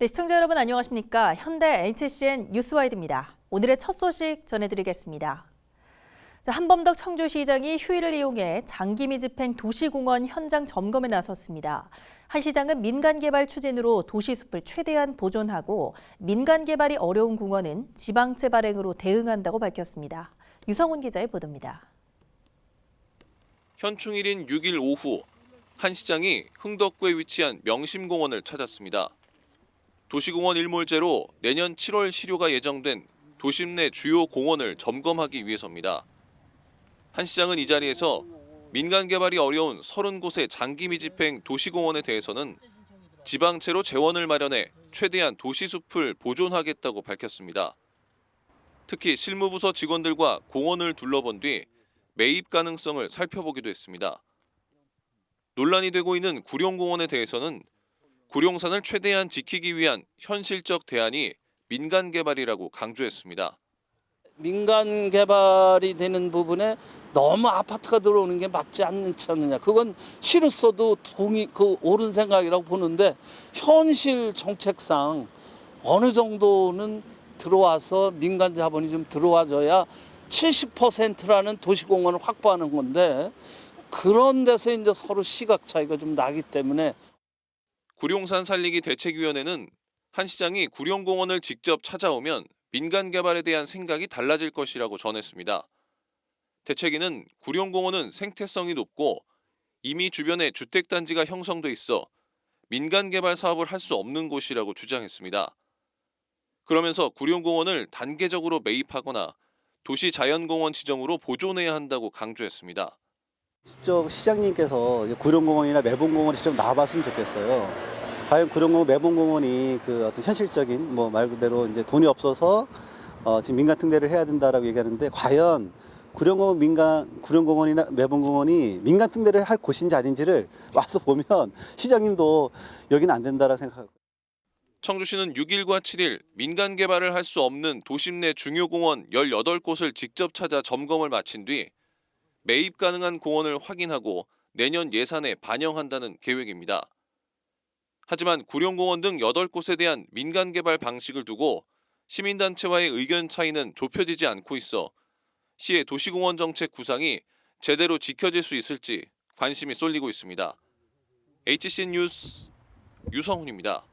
네, 시청자 여러분 안녕하십니까? 현대 HCN 뉴스와이드입니다. 오늘의 첫 소식 전해드리겠습니다. 한범덕 청주시장이 휴일을 이용해 장기미 집행 도시공원 현장 점검에 나섰습니다. 한 시장은 민간 개발 추진으로 도시숲을 최대한 보존하고 민간 개발이 어려운 공원은 지방채 발행으로 대응한다고 밝혔습니다. 유성훈 기자의 보도입니다. 현충일인 6일 오후 한 시장이 흥덕구에 위치한 명심공원을 찾았습니다. 도시공원 일몰제로 내년 7월 시료가 예정된 도심 내 주요 공원을 점검하기 위해서입니다. 한 시장은 이 자리에서 민간 개발이 어려운 30곳의 장기 미집행 도시공원에 대해서는 지방채로 재원을 마련해 최대한 도시숲을 보존하겠다고 밝혔습니다. 특히 실무부서 직원들과 공원을 둘러본 뒤 매입 가능성을 살펴보기도 했습니다. 논란이 되고 있는 구룡공원에 대해서는 구룡산을 최대한 지키기 위한 현실적 대안이 민간 개발이라고 강조했습니다. 민간 개발이 되는 부분에 너무 아파트가 들어오는 게 맞지 않지 않느냐. 그건 시로서도 옳은 생각이라고 보는데 현실 정책상 어느 정도는 들어와서 민간 자본이 좀 들어와줘야 70%라는 도시공원을 확보하는 건데 그런 데서 이제 서로 시각 차이가 좀 나기 때문에 구룡산 살리기 대책위원회는 한 시장이 구룡공원을 직접 찾아오면 민간 개발에 대한 생각이 달라질 것이라고 전했습니다. 대책위는 구룡공원은 생태성이 높고 이미 주변에 주택단지가 형성돼 있어 민간 개발 사업을 할 수 없는 곳이라고 주장했습니다. 그러면서 구룡공원을 단계적으로 매입하거나 도시자연공원 지정으로 보존해야 한다고 강조했습니다. 직접 시장님께서 구룡공원이나 매봉공원에 직접 나와봤으면 좋겠어요. 과연 구룡공원, 매봉공원이 그 어떤 현실적인 말 그대로 이제 돈이 없어서 지금 민간 특례를 해야 된다라고 얘기하는데 과연 구룡공원이나 매봉공원이 민간 특례를 할 곳인지 아닌지를 와서 보면 시장님도 여기는 안 된다라고 생각하고. 청주시는 6일과 7일 민간 개발을 할 수 없는 도심 내 중요 공원 18곳을 직접 찾아 점검을 마친 뒤 매입 가능한 공원을 확인하고 내년 예산에 반영한다는 계획입니다. 하지만 구룡공원 등 8곳에 대한 민간 개발 방식을 두고 시민단체와의 의견 차이는 좁혀지지 않고 있어 시의 도시공원 정책 구상이 제대로 지켜질 수 있을지 관심이 쏠리고 있습니다. HCN 뉴스 유성훈입니다.